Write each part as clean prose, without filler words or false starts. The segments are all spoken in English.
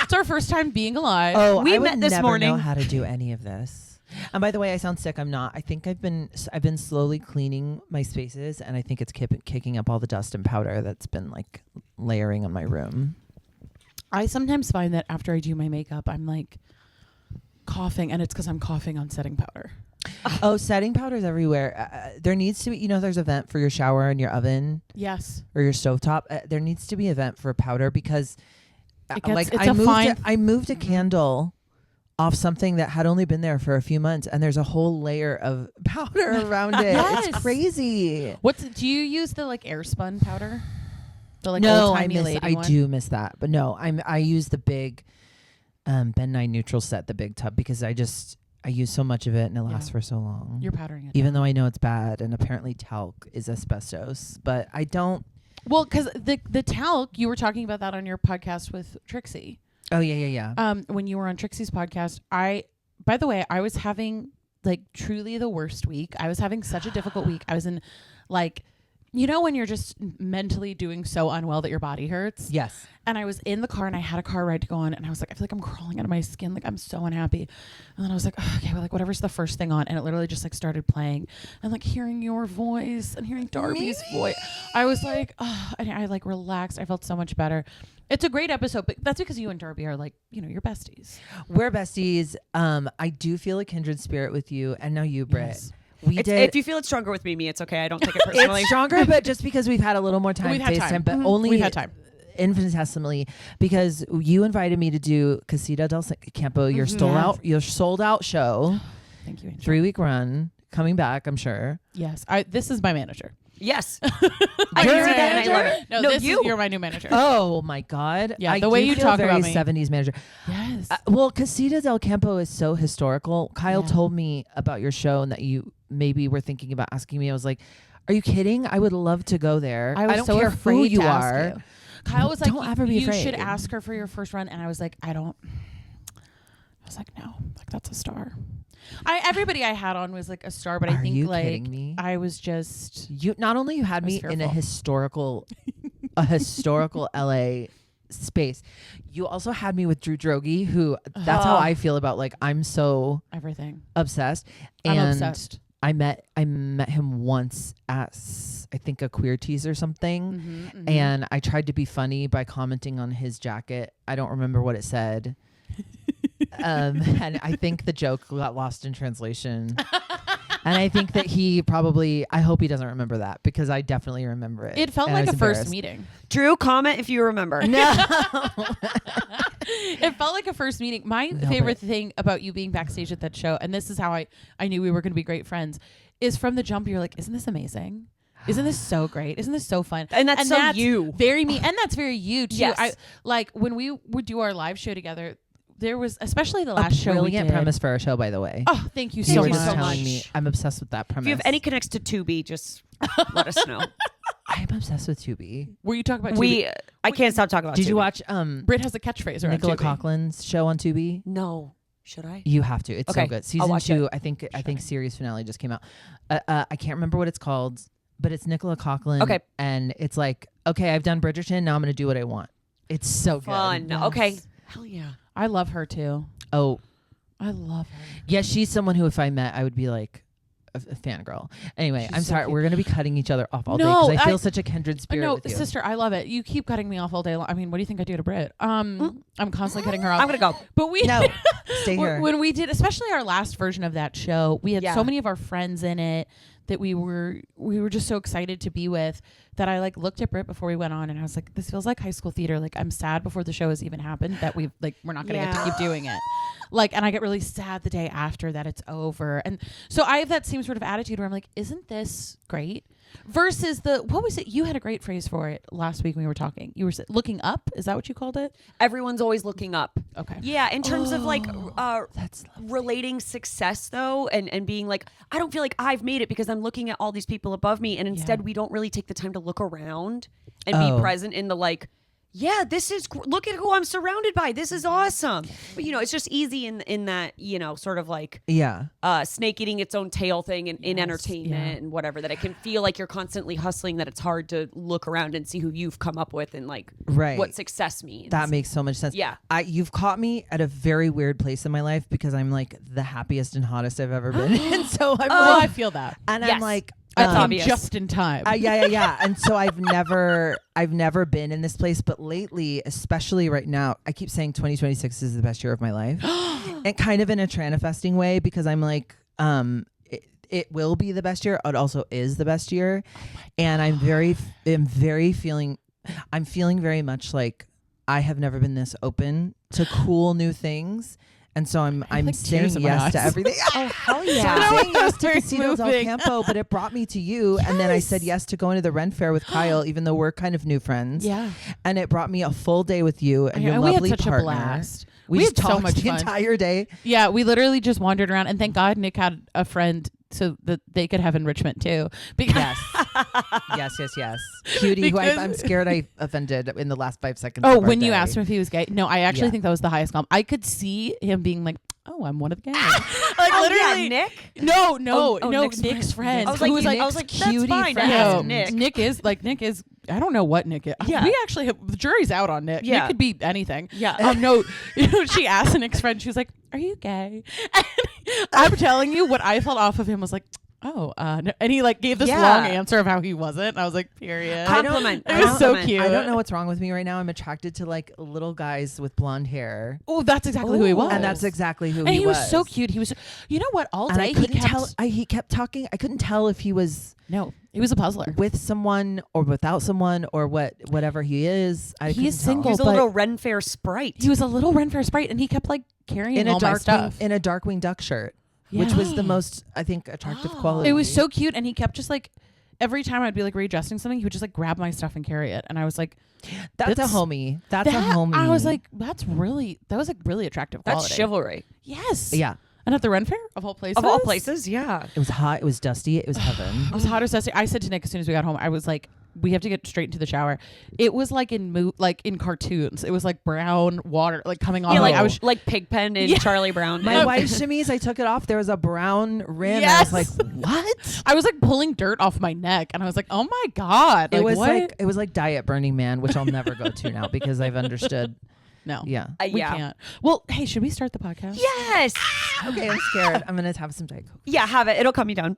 It's our first time being alive. Oh, We I would met this never morning. know how to do any of this. And by the way, I sound sick. I'm not. I think I've been slowly cleaning my spaces, and I think it's kicking up all the dust and powder that's been like layering on my room. I sometimes find that after I do my makeup, I'm like coughing, and it's because I'm coughing on setting powder. Oh, setting powder's everywhere. There needs to be, there's a vent for your shower and your oven. Yes. Or your stovetop. There needs to be a vent for powder because I moved a candle off something that had only been there for a few months, and there's a whole layer of powder around it. Yes. It's crazy. Do you use the like air spun powder? The like No, old-timey lady one? do miss that. But no, I use the big Ben 9 neutral set, the big tub, because I use so much of it and it lasts for so long. You're powdering it even down. though I know it's bad, and apparently talc is asbestos, but I don't. Well, because the talc, you were talking about that on your podcast with Trixie. Oh yeah. When you were on Trixie's podcast, by the way, I was having like truly the worst week. I was having such a difficult week. I was in like, when you're just mentally doing so unwell that your body hurts. Yes. And I was in the car and I had a car ride to go on, and I was like, I feel like I'm crawling out of my skin. Like I'm so unhappy. And then I was like, oh, okay, well, like whatever's the first thing on. And it literally just like started playing, and like hearing your voice and hearing Darby's voice. I was like, oh, and I like relaxed. I felt so much better. It's a great episode, but that's because you and Darby are like, you're besties. We're besties. I do feel a kindred spirit with you, and now you, Britt. Yes. If you feel it's stronger with me, it's okay. I don't take it personally. It's stronger, but just because we've had a little more time. We've had time. But only we've had time. Infinitesimally, because you invited me to do Casita del Campo, your sold out show. Thank you, Angel. 3-week run, coming back, I'm sure. Yes. This is my manager. Yes. You're I a love it. No, you're my new manager. Oh my God. Yeah, the way you talk about me. 70s manager. Yes. Well, Casita del Campo is so historical. Kyle told me about your show and that you maybe were thinking about asking me. I was like, are you kidding? I would love to go there. I don't so care afraid who you to ask are. you. Kyle was like, don't ever be you afraid. should ask her for your first run. And I was like, I was like, no, like that's a star. Everybody I had on was like a star, but I think you like kidding me? I was just Not only you had me in a historical LA space, you also had me with Drew Droege, who that's how I feel about like I'm so everything obsessed. I'm and obsessed. I met him once at I think a queer tease or something, and I tried to be funny by commenting on his jacket. I don't remember what it said. And I think the joke got lost in translation. And I think that I hope he doesn't remember that, because I definitely remember it. It felt like a first meeting. Drew, comment if you remember. No. It felt like a first meeting. My favorite thing about you being backstage at that show, and this is how I knew we were going to be great friends, is from the jump, you're like, isn't this amazing? Isn't this so great? Isn't this so fun? And that's you. Very me. And that's very you too. Yes. When we would do our live show together, there was, especially the last show we brilliant did. premise for our show, by the way. Oh, thank you You so were much. just telling me. I'm obsessed with that premise. If you have any connects to Tubi, just let us know. I'm obsessed with Tubi. Were you talking about Tubi? I can't stop talking about Did Tubi. you watch Britt has a catchphrase around Nicola Tubi. Coughlin's show on Tubi? No. Should I? You have to. It's Okay, so good. I'll Season watch 2, it. I think series finale just came out. I can't remember what it's called, but it's Nicola Coughlin. Okay. And it's like, okay, I've done Bridgerton. Now I'm going to do what I want. It's so Fun. good. Okay. Hell yeah. I love her too. Oh, I love her. yeah. She's someone who, if I met, I would be like a fangirl. Anyway, She's I'm so sorry. cute. We're going to be cutting each other off all day No, because I feel such a kindred spirit No, with you. sister, I love it. You keep cutting me off all day long. I mean, what do you think I do to Britt? I'm constantly cutting her off. I'm going to go. But we No, stay here. when we did, especially our last version of that show, we had Yeah. so many of our friends in it that we were just so excited to be with, that I like looked at Britt before we went on, and I was like, this feels like high school theater. Like, I'm sad before the show has even happened that we're not going to get to keep doing it. Like, and I get really sad the day after that it's over. And so I have that same sort of attitude where I'm like, isn't this great? Versus what was it? You had a great phrase for it last week when we were talking. You were looking up. Is that what you called it? Everyone's always looking up. Okay. Yeah, in terms of like That's lovely. relating success though, and being like, I don't feel like I've made it because I'm looking at all these people above me, and instead we don't really take the time to look around and be present in the like, yeah, look at who I'm surrounded by. This is awesome. But it's just easy in that, sort of like snake eating its own tail thing in entertainment and whatever, that it can feel like you're constantly hustling, that it's hard to look around and see who you've come up with and like what success means. That makes so much sense. Yeah. You've caught me at a very weird place in my life because I'm like the happiest and hottest I've ever been. And so I feel that. And I'm like, that's obvious. Just in time. Yeah. And so I've never been in this place, but lately, especially right now, I keep saying 2026 is the best year of my life, and kind of in a tranifesting way, because I'm like, it will be the best year. It also is the best year, and I'm feeling very much like I have never been this open to cool new things. And so I'm like saying yes to everything. Oh, hell So yeah. I'm saying yes to Very Casinos El moving. Campo, but it brought me to you. And then I said yes to going to the Ren Fair with Kyle, even though we're kind of new friends. Yeah. And it brought me a full day with you and your we lovely had such partner. a blast. We We just had so talked much the fun. entire day. Yeah, we literally just wandered around, and thank God Nick had a friend so that they could have enrichment too. Because Yes. Cutie, who I'm Because- scared I offended in the last 5 seconds. Oh, of our when you day. asked him if he was gay, no, I actually Yeah. think that was the highest compliment. I could see him being like, "Oh, I'm one of the guys." Like Oh, literally, yeah, Nick? No, Oh, Nick's friend. I was who like, was that's cutie fine. friend. Ask No, Nick. Nick is. I don't know what Nick is. Yeah. We actually have the jury's out on Nick. Yeah. Nick could be anything. Yeah. No. She asked Nick's friend. She was like, "Are you gay?" And I'm telling you, what I felt off of him was like, "Oh," no. And he like gave this Yeah. long answer of how he wasn't. And I was like, "Period." Compliment. It was so cute. I don't know what's wrong with me right now. I'm attracted to like little guys with blonde hair. Oh, that's exactly who he was. And that's exactly who And he was so cute. He was. You know what? All And day I couldn't he kept. tell. He kept talking. I couldn't tell if he was No, he was a puzzler. with someone or without someone or whatever he is. I He couldn't is tell. single. He's a but- little Ren Fair sprite. He was a little Ren Fair sprite, and he kept like carrying in all a my dark stuff. in a Darkwing Duck shirt, which was the most I think attractive quality. It was so cute, and he kept just like every time I'd be like readjusting something, he would just like grab my stuff and carry it, and I was like, That's a homie. That's a homie. I was like, that was like really attractive quality. That's chivalry. Yes. yeah. And at the Ren Fair of all places. Of all places, yeah. It was hot. It was dusty. It was heaven. It was hot as dusty. I said to Nick as soon as we got home, I was like, we have to get straight into the shower. It was like in cartoons. It was like brown water like coming off. Yeah, I like, was like Pigpen and Yeah. Charlie Brown. My wife's chemise, I took it off. There was a brown rim. Yes. I was like, what? I was like pulling dirt off my neck, and I was like, oh my God. It was what? it was like Diet Burning Man, which I'll never go to now because I've understood. No. Yeah. We yeah. can't. Well, hey, should we start the podcast? Yes. Okay, I'm scared. I'm gonna have some Diet Coke. Yeah, have it. It'll calm you down.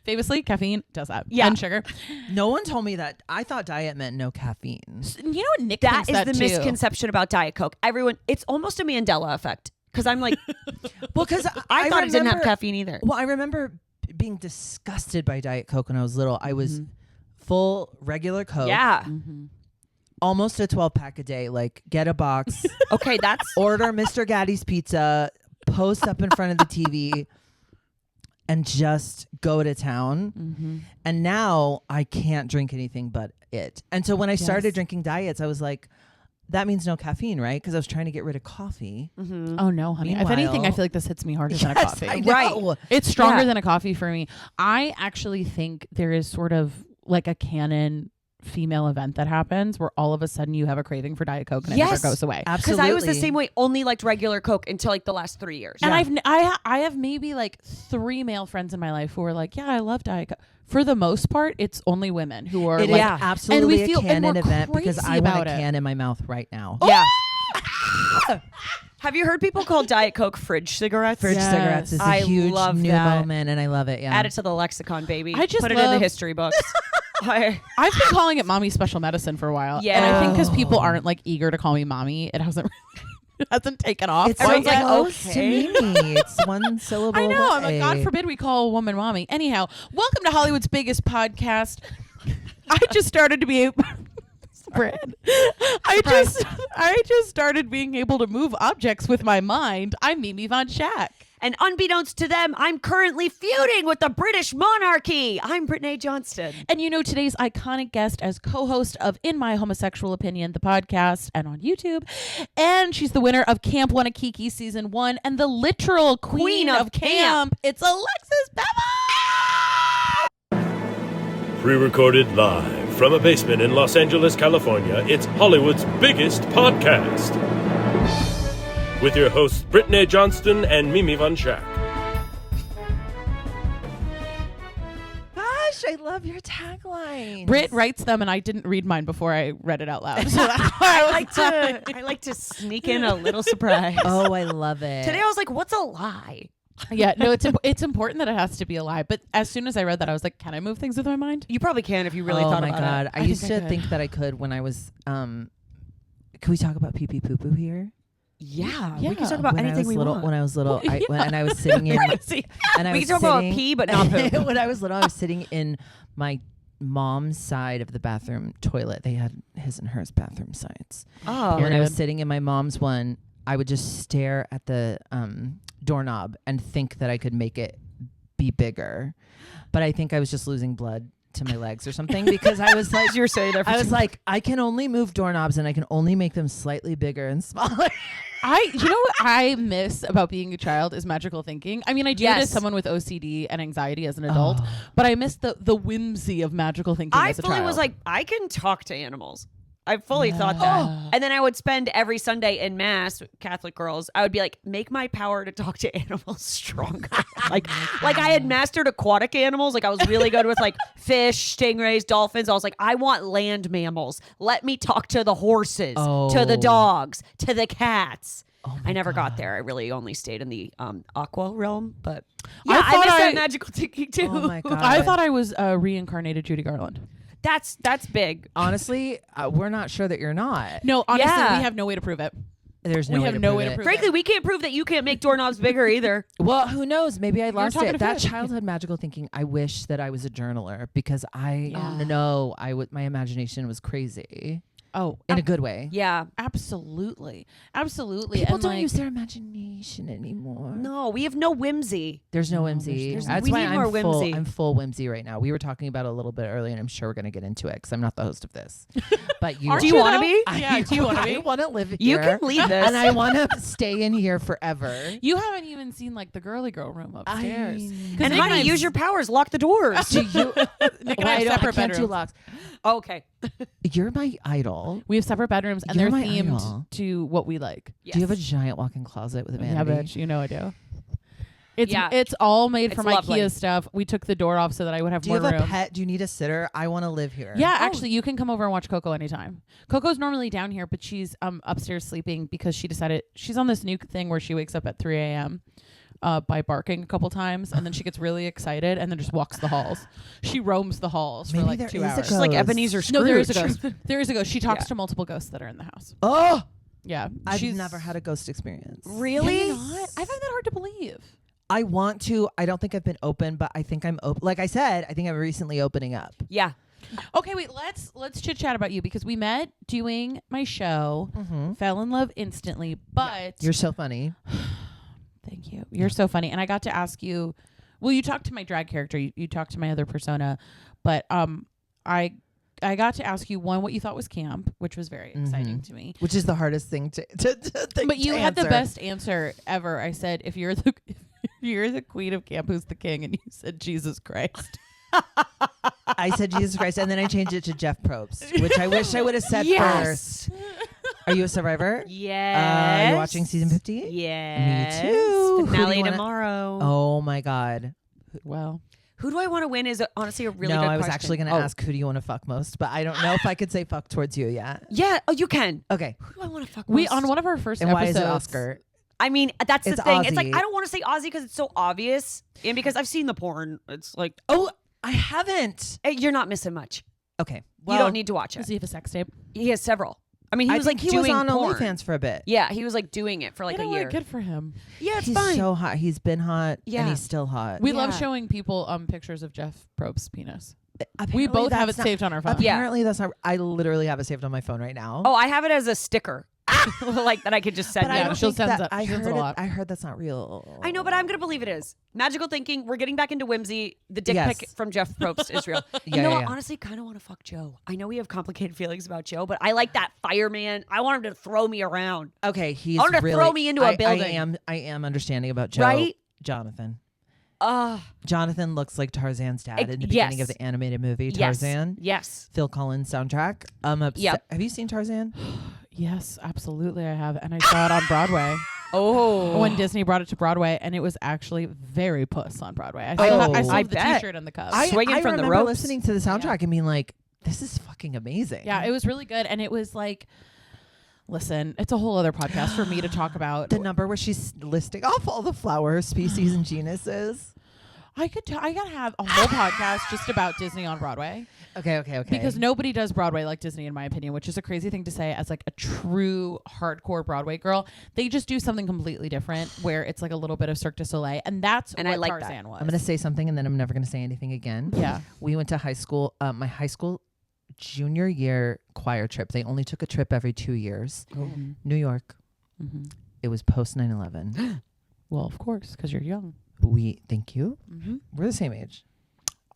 Famously, caffeine does that. Yeah. And sugar. No one told me that. I thought diet meant no caffeine. You know what Nick That thinks is that the too. misconception about Diet Coke. It's almost a Mandela effect. Because I'm like, Well, because I thought it didn't have remember- caffeine either. Well, I remember being disgusted by Diet Coke when I was little. I was full regular Coke. Yeah. Almost a 12-pack a day. Like, get a box, Okay, that's order Mr. Gaddy's pizza, post up in front of the TV, and just go to town. And now I can't drink anything but it. And so when I started drinking diets, I was like, that means no caffeine, right? Because I was trying to get rid of coffee. Oh no, honey. If anything, I Meanwhile- feel like this hits me harder than a coffee. I know. Right. It's stronger Yeah. than a coffee for me. I actually think there is sort of like a canon female event that happens where all of a sudden you have a craving for Diet Coke and it never Yes. goes away. because Absolutely. I was the same way. Only liked regular Coke until like the last 3 years. And I have maybe like 3 male friends in my life who are like, yeah, I love Diet Coke. For the most part, it's only women who are It like, is absolutely and we feel- a and canon we're event because crazy I want about a it. can in my mouth right now. Yeah. Have you heard people call Diet Coke fridge cigarettes? Fridge Yes. cigarettes is a I huge love new that. moment, and I love it. Yeah. Add it to the lexicon, baby. I just put it in the love- history books. I've been calling it mommy special medicine for a while. Yeah. And I think because people aren't like eager to call me mommy, it hasn't taken off. It's quite so yet. close okay. to Mimi. It's one syllable. I know. I'm like, away. God forbid we call a woman mommy. Anyhow, welcome to Hollywood's biggest podcast. I just started to be Brad. I just started being able to move objects with my mind. I'm Mimi Von Schack. And unbeknownst to them, I'm currently feuding with the British monarchy. I'm Brittany Johnston. And you know today's iconic guest as co-host of In My Homosexual Opinion, the podcast, and on YouTube. And she's the winner of Camp WannaKiki Season 1 and the literal queen of camp. It's Alexis Bevel! Pre-recorded live From a basement in Los Angeles, California, it's Hollywood's biggest podcast. With your hosts Brittany Johnston and Mimi Von Schack. Gosh, I love your tagline. Britt writes them, and I didn't read mine before I read it out loud. So I like to sneak in a little surprise. Oh, I love it. Today I was like, what's a lie? Yeah, no, it's important that it has to be a lie. But as soon as I read that, I was like, can I move things with my mind? You probably can if you really thought about it. Oh my God. I used to could. think that I could when I was, can we talk about pee-pee poo-poo here? Yeah, Yeah. we can talk about When anything I was we little, want. When I was little, Yeah. and I was sitting in, and I We was can talk about sitting- pee, but not poop. When I was little, I was sitting in my mom's side of the bathroom toilet. They had his and hers bathroom sides. Oh, And when I was Period. sitting in my mom's one, I would just stare at the doorknob and think that I could make it be bigger. But I think I was just losing blood to my legs or something because I was like, you were saying that. I was like, I can only move doorknobs and I can only make them slightly bigger and smaller. You know what I miss about being a child is magical thinking. I mean, I do it as someone with OCD and anxiety as an adult, but I miss the whimsy of magical thinking I as a fully child. was like, I can talk to animals. I fully thought that. And then I would spend every Sunday in mass, Catholic girls, I would be like, make my power to talk to animals stronger. like I had mastered aquatic animals. Like I was really good with like fish, stingrays, dolphins. I was like, I want land mammals. Let me talk to the horses, to the dogs, to the cats. I never got there. I really only stayed in the aqua realm, but yeah, I miss that magical thinking too. Oh my God. I thought I was reincarnated Judy Garland. That's big. Honestly, we're not sure that you're not. No, honestly, Yeah. we have no way to prove it. There's no We way have to no prove way to it. prove Frankly, we can't prove that you can't make doorknobs bigger either. Well, who knows? Maybe I lost talking it. to That fish. childhood magical thinking. I wish that I was a journaler because I know my imagination was crazy Oh, in a good way. Yeah. absolutely. People And don't like, use their imagination anymore. No, we have no whimsy. There's no whimsy. there's- That's we why need more I'm whimsy. I'm full whimsy right now. We were talking about it a little bit earlier, and I'm sure we're going to get into it because I'm not the host of this. But you, Do you want to though? be? Yeah, do you want to be? I want to live here. You can lead this. and I want to stay in here forever. You haven't even seen like the girly girl room upstairs. And Nick honey, I- use your powers. Lock the doors. Do you? Nick and I have I separate can't do bedrooms. locks. Okay. You're my idol. We have separate bedrooms, and You're they're my themed idol. to what we like. Yes. Do you have a giant walk-in closet with a Yeah, vanity? bitch, you know I do. It's Yeah. it's all made from It's lovely. IKEA stuff. We took the door off so that I would have Do you more have a room. pet? Do you need a sitter? I want to live here. Yeah, actually, you can come over and watch Coco anytime. Coco's normally down here, but she's upstairs sleeping because she decided she's on this new thing where she wakes up at 3 a.m. By barking a couple times, and then she gets really excited and then just walks the halls. She roams the halls Maybe for like there 2 is a hours. She's like Ghost. Ebenezer Scrooge. No, there is a ghost. There is a ghost. She talks Yeah. to multiple ghosts that are in the house. Oh, Yeah, I've she's never had a ghost experience. Really? Can you not? I find that hard to believe. I want to. I don't think I've been open, but I think I'm open. Like I said, I think I'm recently opening up. Yeah. Okay, wait. Let's chit chat about you because we met doing my show, fell in love instantly. But You're so funny. thank you. You're so funny, and I got to ask you. Well, you talked to my drag character. You talked to my other persona, but I got to ask you what you thought was camp, which was very exciting to me. Which is the hardest thing to think But you to had the answer. best answer ever. I said, if you're the queen of camp, who's the king? And you said Jesus Christ. I said Jesus Christ, and then I changed it to Jeff Probst, which I wish I would have said Yes. first. Are you a survivor? Yes. Are you watching season 50? Yes. Me too. Who do Finale you wanna- tomorrow. Oh my God. Well, Who do I want to win is honestly a really no, good I was question. actually going to ask who do you want to fuck most, but I don't know if I could say fuck towards you yet. Yeah. Oh, you can. Okay. Who do I want to fuck we most? on one of our first And why is episodes. it Oscar? I mean, that's the It's thing. It's like, Ozzy. I don't want to say Ozzy because it's so obvious. And because I've seen the porn. It's like, Oh, I haven't. hey, you're not missing much. Okay. You don't need to watch Does it. he have a sex tape? He has several. I mean, he was like he was doing on porn. OnlyFans for a bit. Yeah, he was like doing it for like You know a year. what? Good for him. Yeah, it's He's fine. so hot. He's been hot. Yeah. And he's still hot. We love Yeah. showing people pictures of Jeff Probst's penis. Apparently We both have it that's not- saved on our phone. Yeah. Apparently that's not. I literally have it saved on my phone right now. Oh, I have it as a sticker. like that I could just send but you. I don't she'll think send that. that- I she sends heard it a lot. I heard that's not real. I know, but I'm gonna believe it is. Magical thinking. We're getting back into whimsy. The dick Yes. pic from Jeff Probst is real. Yeah, you know yeah, what? yeah. Honestly, kind of want to fuck Joe. I know we have complicated feelings about Joe, but I like that fireman. I want him to throw me around. Okay, he's I want him to really, throw me into a building. I am understanding about Joe. Right? Jonathan. Jonathan looks like Tarzan's dad in the beginning of the animated movie Tarzan. Yes. Phil Collins soundtrack. I'm upset. Yep. Have you seen Tarzan? Yes, absolutely I have. And I saw it on Broadway. Oh. When Disney brought it to Broadway, and it was actually very puss on Broadway. I still have the t-shirt and the cup. Swinging from the remember ropes. listening to the soundtrack and being like, this is fucking amazing. Yeah, it was really good. And it was like, listen, it's a whole other podcast for me to talk about. The number where she's listing off all the flower species and genuses. I gotta have a whole podcast just about Disney on Broadway. Okay. Because nobody does Broadway like Disney, in my opinion, which is a crazy thing to say as like a true hardcore Broadway girl. They just do something completely different where it's like a little bit of Cirque du Soleil, and that's what I like Tarzan that. was. I'm going to say something and then I'm never going to say anything again. Yeah. We went to high school, my high school junior year choir trip. They only took a trip every 2 years. Mm-hmm. New York. Mm-hmm. It was post 9/11. Well, of course, because you're young. Thank you. Mm-hmm. We're the same age.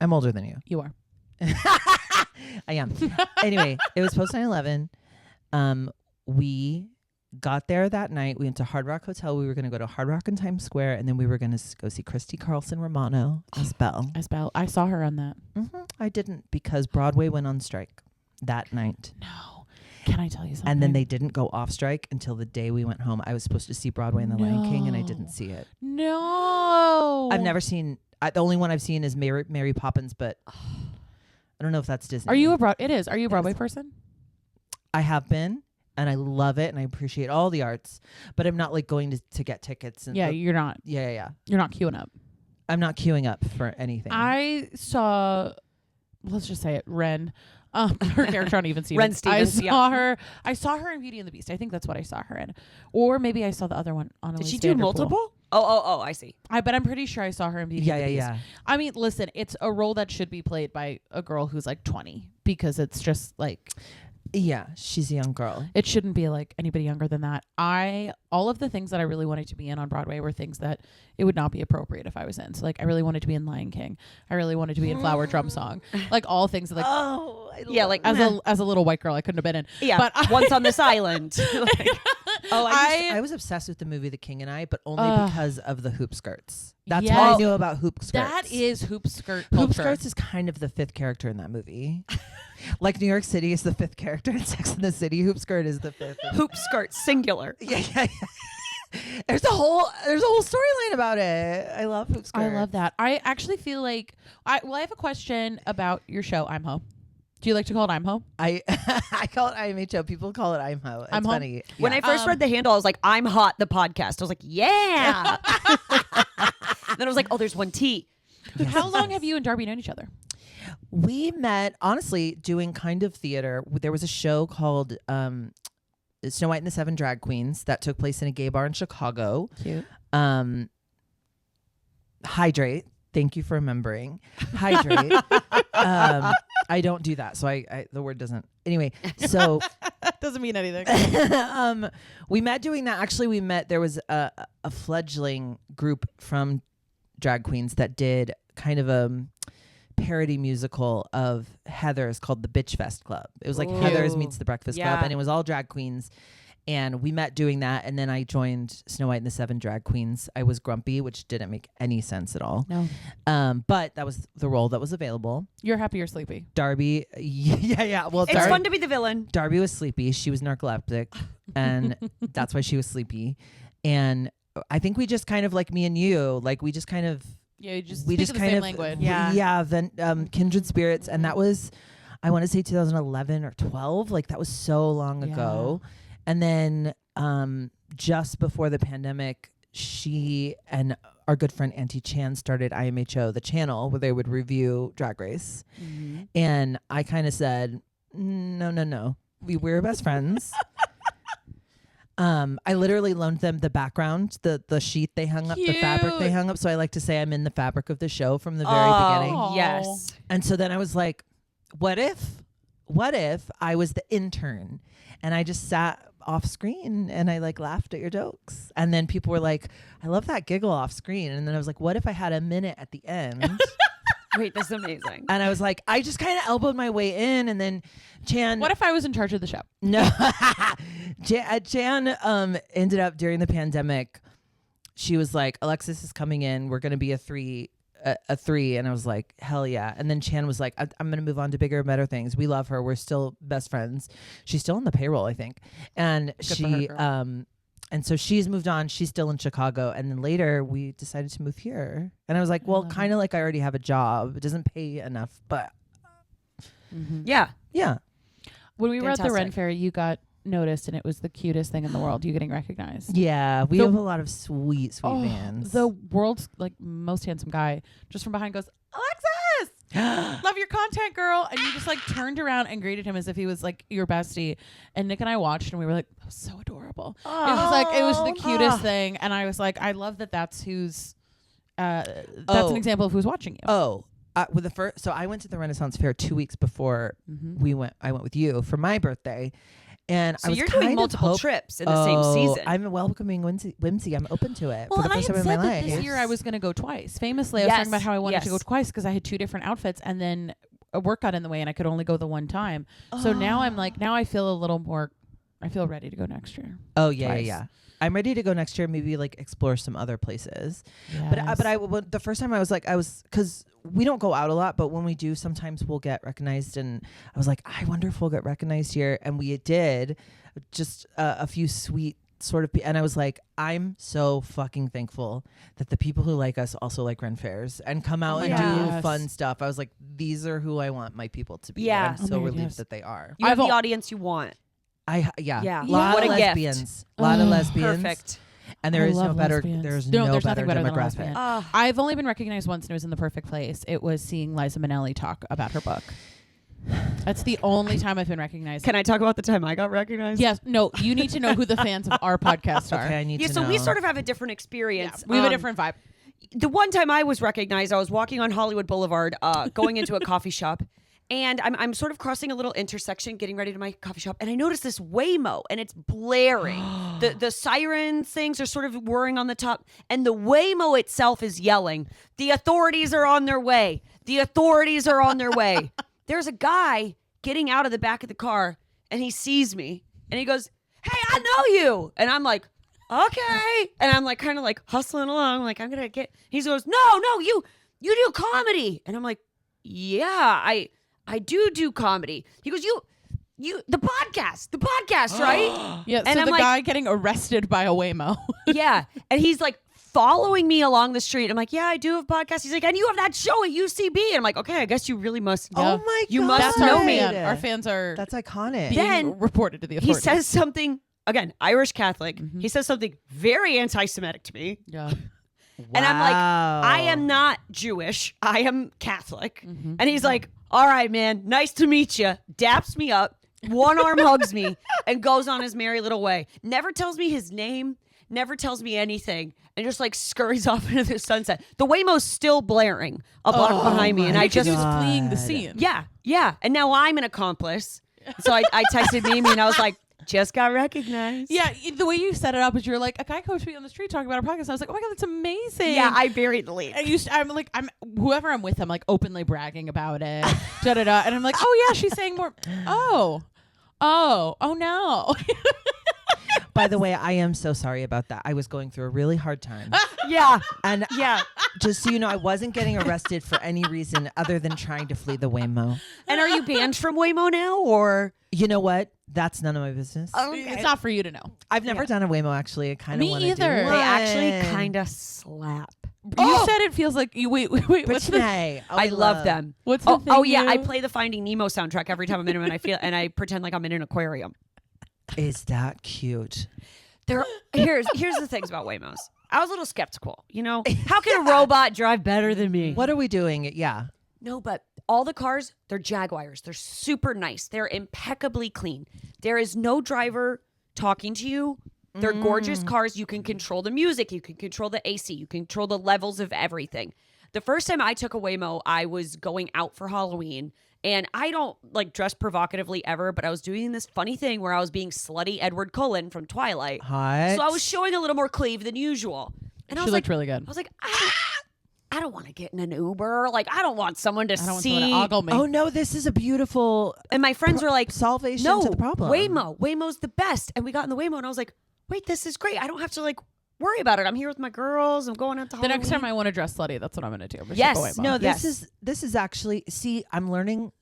I'm older than you. You are. I am. Anyway, it was post 9/11. We got there that night. We went to Hard Rock Hotel. We were going to go to Hard Rock in Times Square, and then we were going to go see Christy Carlson Romano as Belle. As Belle. I saw her on that. Mm-hmm. I didn't because Broadway went on strike that night. No. Can I tell you something? And then they didn't go off strike until the day we went home. I was supposed to see Broadway and The Lion King, and I didn't see it. No. I've never seen. The only one I've seen is Mary Poppins, but I don't know if that's Disney. Are you It is. Are you a Broadway person? I have been, and I love it, and I appreciate all the arts, but I'm not like going to get tickets. And You're not. Yeah. You're not queuing up. I'm not queuing up for anything. I saw, let's just say it, Ren. Her character on Even Stevens. Ren Stevens, I saw her in Beauty and the Beast. I think that's what I saw her in. Or maybe I saw the other one on Did she do multiple? Oh, I see. But I'm pretty sure I saw her in Beauty and the Beast. Yeah. I mean, listen, it's a role that should be played by a girl who's like 20 because it's just like... Yeah, she's a young girl. It shouldn't be like anybody younger than that. All of the things that I really wanted to be in on Broadway were things that it would not be appropriate if I was in. So like I really wanted to be in Lion King. I really wanted to be in Flower Drum Song. Like all things that like as a little white girl I couldn't have been in. Yeah. But Once on this island. I was obsessed with the movie The King and I, but only because of the hoop skirts. That's Yes. what I knew about hoop skirts. That is hoop skirt culture. Hoop skirts is kind of the fifth character in that movie. Like New York City is the fifth character in Sex and the City. Hoop skirt is the fifth. Hoop skirt, singular. Yeah. There's a whole storyline about it. I love hoop skirts. I love that. I actually feel like I have a question about your show, IMHO. Do you like to call it IMHO? I call it IMHO. People call it IMHO. It's funny. When I first read the handle, I was like, I'm hot, the podcast. I was like, yeah. Then I was like, oh, there's one T. How long have you and Darby known each other? We met, honestly, doing kind of theater. There was a show called Snow White and the Seven Drag Queens that took place in a gay bar in Chicago. Cute. Hydrate. Thank you for remembering. Hydrate. I don't do that. So I the word doesn't. Anyway, so. Doesn't mean anything. We met doing that. Actually, there was a fledgling group from drag queens that did kind of a parody musical of Heather's called the Bitch Fest Club. It was like Heather's meets the Breakfast Club, and it was all drag queens. And we met doing that, and then I joined Snow White and the Seven Drag Queens. I was grumpy, which didn't make any sense at all. No. But that was the role that was available. You're happy or sleepy? Darby, yeah. Well, it's fun to be the villain. Darby was sleepy. She was narcoleptic, and that's why she was sleepy. And I think we just kind of like me and you, like we just kind of you just speak the same language. Then kindred spirits, and that was, I want to say 2011 or 12. Like that was so long ago. And then just before the pandemic, she and our good friend Auntie Chan started IMHO, the channel where they would review Drag Race. Mm-hmm. And I kind of said, no. We're best friends. I literally loaned them the background, the sheet they hung up, the fabric they hung up. So I like to say I'm in the fabric of the show from the very beginning. Yes. And so then I was like, what if I was the intern and I just sat off screen and I like laughed at your jokes, and then people were like, I love that giggle off screen, and then I was like, what if I had a minute at the end? Wait, this is amazing. And I was like, I just kind of elbowed my way in, and then Chan. What if I was in charge of the show? No, Chan ended up during the pandemic. She was like, Alexis is coming in. We're going to be a 3 a 3, and I was like, hell yeah. And then Chan was like, I'm gonna move on to bigger and better things. We love her. We're still best friends. She's still on the payroll, I think. And she and so she's moved on. She's still in Chicago. And then later we decided to move here. And I was like, well, kind of like I already have a job. It doesn't pay enough, but yeah. When we were at the Ren Fair, you got noticed, and it was the cutest thing in the world. You getting recognized. Yeah, we have a lot of sweet fans. The world's like most handsome guy just from behind goes, Alexis, love your content, girl. And you just like turned around and greeted him as if he was like your bestie. And Nick and I watched, and we were like, that was so adorable. It was the cutest thing. And I was like, I love that that's who's that's an example of who's watching you. With the first, so I went to the Renaissance Fair 2 weeks before I went with you for my birthday. And so I was you're doing multiple trips in the same season. I'm welcoming whimsy. I'm open to it. Well, for the first time in my life. This year I was going to go twice. Famously, I was talking about how I wanted to go twice because I had 2 different outfits, and then a work got in the way, and I could only go the one time. So now I'm like, now I feel a little more. I feel ready to go next year. Oh yeah. I'm ready to go next year. Maybe like explore some other places. Yes. But the first time I was because we don't go out a lot, but when we do, sometimes we'll get recognized. And I was like, I wonder if we'll get recognized here. And we did, just a few sweet sort of, and I was like, I'm so fucking thankful that the people who like us also like Ren Fairs and come out and do fun stuff. I was like, these are who I want my people to be. Yeah. And I'm so relieved that they are. You have the audience you want. A lot What of a lesbians. gift. A lot of lesbians. Perfect. And there's no better demographic. I've only been recognized once, and it was in the perfect place. It was seeing Liza Minnelli talk about her book. That's the only time I've been recognized. Can I talk about the time I got recognized? Yes. No, you need to know who the fans of our podcast are. Okay, I need to know. So we sort of have a different experience. Yeah, we have a different vibe. The one time I was recognized, I was walking on Hollywood Boulevard, going into a coffee shop. And I'm sort of crossing a little intersection, getting ready to my coffee shop, and I noticed this Waymo, and it's blaring. the siren things are sort of whirring on the top, and the Waymo itself is yelling, "The authorities are on their way. The authorities are on their way." There's a guy getting out of the back of the car, and he sees me, and he goes, "Hey, I know you," and I'm like, "Okay," and I'm like kind of like hustling along, like I'm gonna get. He goes, "No, you do comedy," and I'm like, "Yeah, I do comedy." He goes, you the podcast, right? Yeah. And so I'm the like, guy getting arrested by a Waymo. yeah. And he's like following me along the street. I'm like, yeah, I do have a podcast. He's like, and you have that show at UCB. And I'm like, okay, I guess you really must. Oh my God. You must That's know our me. Our fans are. That's iconic. Being Then reported to the He authorities. says something, again, Irish Catholic. He says something very anti-Semitic to me. Yeah. And I'm like, I am not Jewish. I am Catholic. And he's like, all right, man, nice to meet you. Daps me up, one arm hugs me, and goes on his merry little way. Never tells me his name, never tells me anything, and just like scurries off into the sunset. The Waymo's still blaring a block behind me, and I just was fleeing the scene. Yeah. And now I'm an accomplice. So I texted Mimi, and I was like, just got recognized. Yeah, the way you set it up is you're like, a guy coached me on the street talking about our podcast. I was like, oh my God, that's amazing. Yeah, I buried the lead. I'm whoever I'm with, I'm like openly bragging about it. And I'm like, oh yeah, she's saying more. Oh no. By the way, I am so sorry about that. I was going through a really hard time. Yeah. And just so you know, I wasn't getting arrested for any reason other than trying to flee the Waymo. And are you banned from Waymo now, or? You know what? That's none of my business. Okay. It's not for you to know. I've never done a Waymo, actually. I kind of want to do either. one. They actually kind of slap. You said it feels like you wait. What's the? I love them. What's the thing? Oh yeah, I play the Finding Nemo soundtrack every time I'm in them, and I pretend like I'm in an aquarium. Is that cute? Here's the things about Waymos. I was a little skeptical. You know, how can a robot drive better than me? What are we doing? Yeah. No, but all the cars, they're Jaguars. They're super nice. They're impeccably clean. There is no driver talking to you. They're gorgeous cars. You can control the music. You can control the AC. You can control the levels of everything. The first time I took a Waymo, I was going out for Halloween. And I don't like dress provocatively ever, but I was doing this funny thing where I was being slutty Edward Cullen from Twilight. Hot. So I was showing a little more cleave than usual. And I was looked like, really good. I was like, I don't want to get in an Uber. Like, I don't want someone to I don't see. want someone to ogle me. Oh no, this is a beautiful. And my friends were like, salvation to the problem. Waymo's the best. And we got in the Waymo, and I was like, wait, this is great. I don't have to like worry about it. I'm here with my girls. I'm going out to The Halloween. next time I want to dress slutty, that's what I'm going to do. Yes. No, Yes. this is actually, see, I'm learning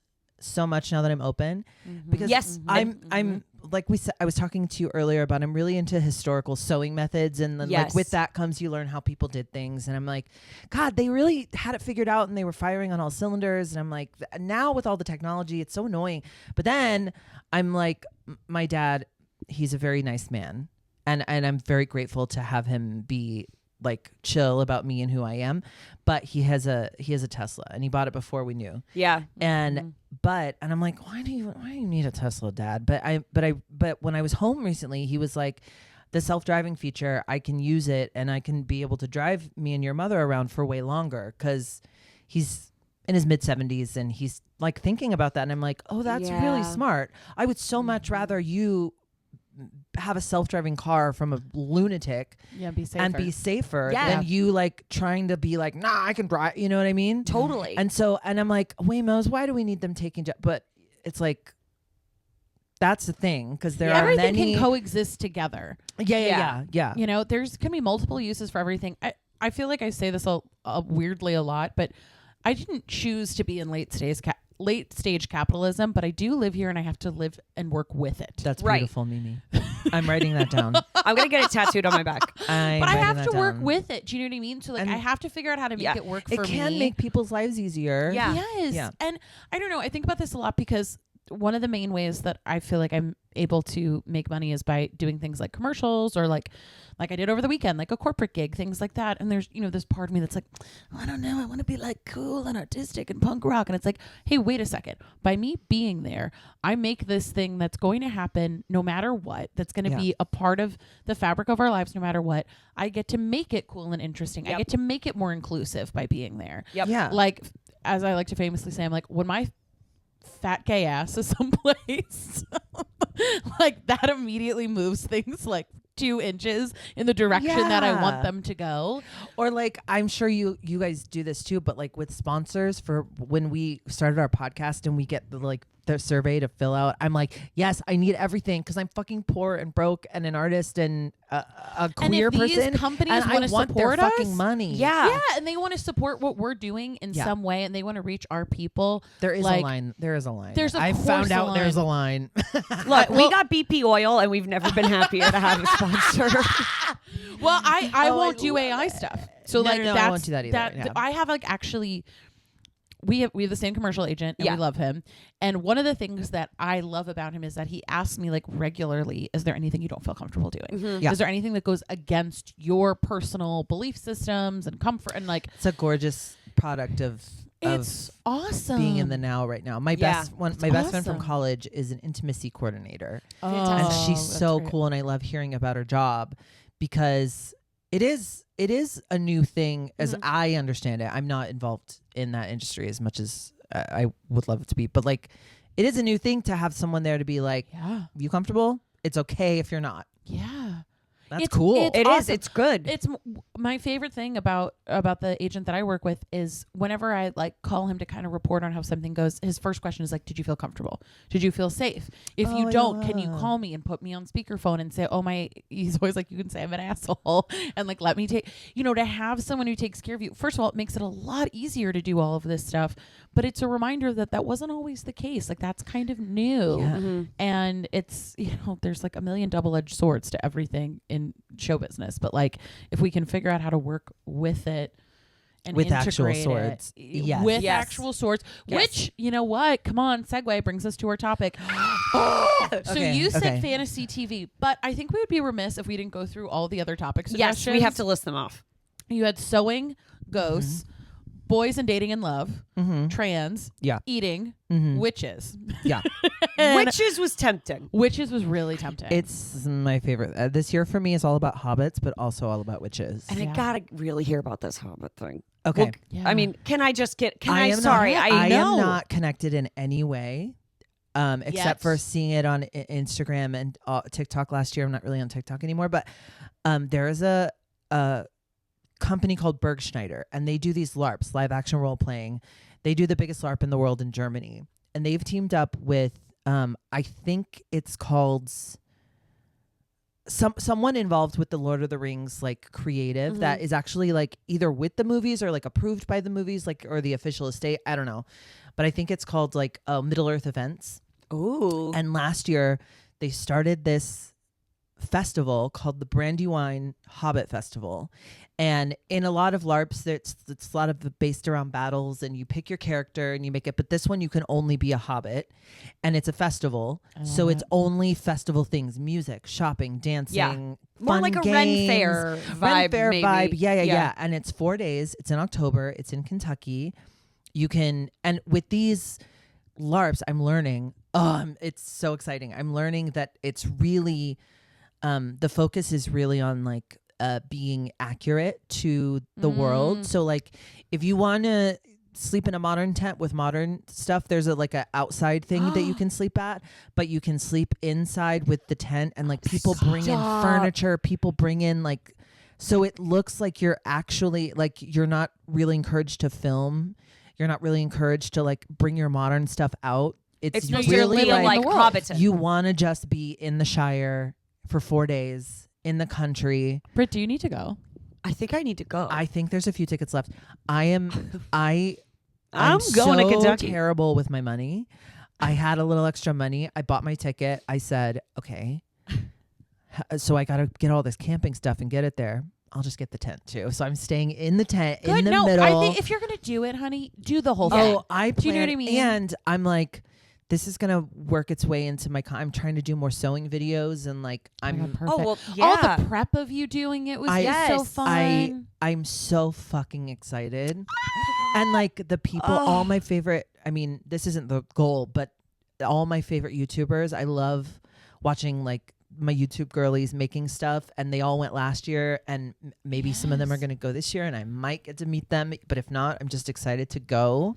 so much now that I'm open because Yes. I'm like we said, I was talking to you earlier about I'm really into historical sewing methods, and then like with that comes you learn how people did things, and I'm like, God, they really had it figured out and they were firing on all cylinders, and I'm like, now with all the technology, it's so annoying. But then I'm like, my dad, he's a very nice man, and I'm very grateful to have him be like chill about me and who I am, but he has a Tesla, and he bought it before we knew. Yeah. And and I'm like, why do you need a Tesla, Dad? But when I was home recently, he was like, the self-driving feature, I can use it and I can be able to drive me and your mother around for way longer, because he's in his mid 70s and he's like thinking about that, and I'm like, oh, that's really smart. I would so much rather you have a self-driving car from a lunatic and be safer than you like trying to be like, nah, I can drive, you know what I mean? Totally. And I'm like, Waymos, why do we need them taking but it's like, that's the thing, because there are everything many can coexist together. Yeah. You know, there's can be multiple uses for everything. I feel like I say this weirdly a lot, but I didn't choose to be in late stage capitalism, but I do live here and I have to live and work with it. That's beautiful, Mimi. I'm writing that down. I'm going to get it tattooed on my back. But I have to work with it. Do you know what I mean? So like, I have to figure out how to make it work for me. It can make people's lives easier. Yeah. Yes. Yeah. And I don't know. I think about this a lot because one of the main ways that I feel like I'm able to make money is by doing things like commercials, or like I did over the weekend, like a corporate gig, things like that. And there's, this part of me that's like, I don't know, I want to be like cool and artistic and punk rock. And it's like, hey, wait a second. By me being there, I make this thing that's going to happen no matter what, that's going to be a part of the fabric of our lives no matter what. I get to make it cool and interesting. I get to make it more inclusive by being there. Yeah. Like, as I like to famously say, I'm like, when my fat gay ass is someplace like that immediately moves things like 2 inches in the direction that I want them to go. Or like, I'm sure you guys do this too, but like with sponsors, for when we started our podcast and we get the survey to fill out, I'm like, yes, I need everything, because I'm fucking poor and broke and an artist and a queer and if person. These companies and I want their support us, fucking money. Yeah, and they want to support what we're doing in some way, and they want to reach our people. There is a line. There is a line. I found out there's a line. Look, we got BP oil, and we've never been happier to have a sponsor. Well, I won't do AI stuff. So no, like, that's, I won't do that either. I have like actually. We have the same commercial agent, and we love him. And one of the things that I love about him is that he asks me like regularly, is there anything you don't feel comfortable doing? Is there anything that goes against your personal belief systems and comfort? And like, it's a gorgeous product of it's awesome being in the now right now. My best friend from college is an intimacy coordinator. And she's so cool, and I love hearing about her job, because it is a new thing as I understand it. I'm not involved in that industry as much as I would love it to be, but like, it is a new thing to have someone there to be like, you comfortable? It's okay if you're not. Yeah. That's cool. It awesome. is. It's good. It's my favorite thing about the agent that I work with is whenever I like call him to kind of report on how something goes, his first question is like, did you feel comfortable? Did you feel safe? If you don't, can you call me and put me on speakerphone and say, he's always like, you can say I'm an asshole and like, let me take, to have someone who takes care of you. First of all, it makes it a lot easier to do all of this stuff, but it's a reminder that wasn't always the case. Like, that's kind of new. And it's, there's like a million double-edged swords to everything in show business, but like, if we can figure out how to work with it and with actual swords, actual swords, which, you know what, come on, segue brings us to our topic. So you said fantasy TV, but I think we would be remiss if we didn't go through all the other topics. Yes, we have to list them off. You had sewing, ghosts, boys and dating and love, trans, eating, witches. Yeah. Witches was tempting. Witches was really tempting. It's my favorite. This year for me is all about hobbits, but also all about witches. And I gotta really hear about this Hobbit thing. Okay. Well, I mean, can I just get, I am not connected in any way. Except for seeing it on Instagram and TikTok last year. I'm not really on TikTok anymore, but there is a company called Bergschneider, and they do these LARPs, live action role playing. They do the biggest LARP in the world in Germany, and they've teamed up with I think it's called someone involved with the Lord of the Rings like creative that is actually like either with the movies or like approved by the movies, like, or the official estate. I don't know, but I think it's called like Middle Earth Events. Ooh. And last year they started this festival called the Brandywine Hobbit Festival. And in a lot of LARPs, it's a lot of based around battles, and you pick your character and you make it. But this one, you can only be a hobbit, and it's a festival. So it's only festival things: music, shopping, dancing, more fun like a games, Ren Fair vibe. Ren Fair maybe. vibe. Yeah. And it's 4 days. It's in October. It's in Kentucky. You can, and with these LARPs, I'm learning. It's so exciting. I'm learning that it's really, the focus is really on like being accurate to the world. So like if you want to sleep in a modern tent with modern stuff, there's a outside thing that you can sleep at, but you can sleep inside with the tent, and like people bring in furniture, people bring in like, so it looks like you're actually like, you're not really encouraged to film. You're not really encouraged to like bring your modern stuff out. It's really like Hobbit. You want to just be in the Shire for 4 days in the country. Britt, do you need to go? I think I need to go. I think there's a few tickets left. I'm going so to Kentucky. Terrible with my money. I had a little extra money. I bought my ticket. I said, okay, so I got to get all this camping stuff and get it there. I'll just get the tent too. So I'm staying in the tent in the middle. I think if you're gonna do it, honey, do the whole thing. Oh, do you know what I mean? And I'm like, this is gonna work its way into my. I'm trying to do more sewing videos, and like I'm. perfect. Oh well, yeah. All the prep of you doing it was just so fun. I'm so fucking excited, and like the people, all my favorite. I mean, this isn't the goal, but all my favorite YouTubers. I love watching like my YouTube girlies making stuff, and they all went last year, and maybe some of them are going to go this year, and I might get to meet them, but if not, I'm just excited to go.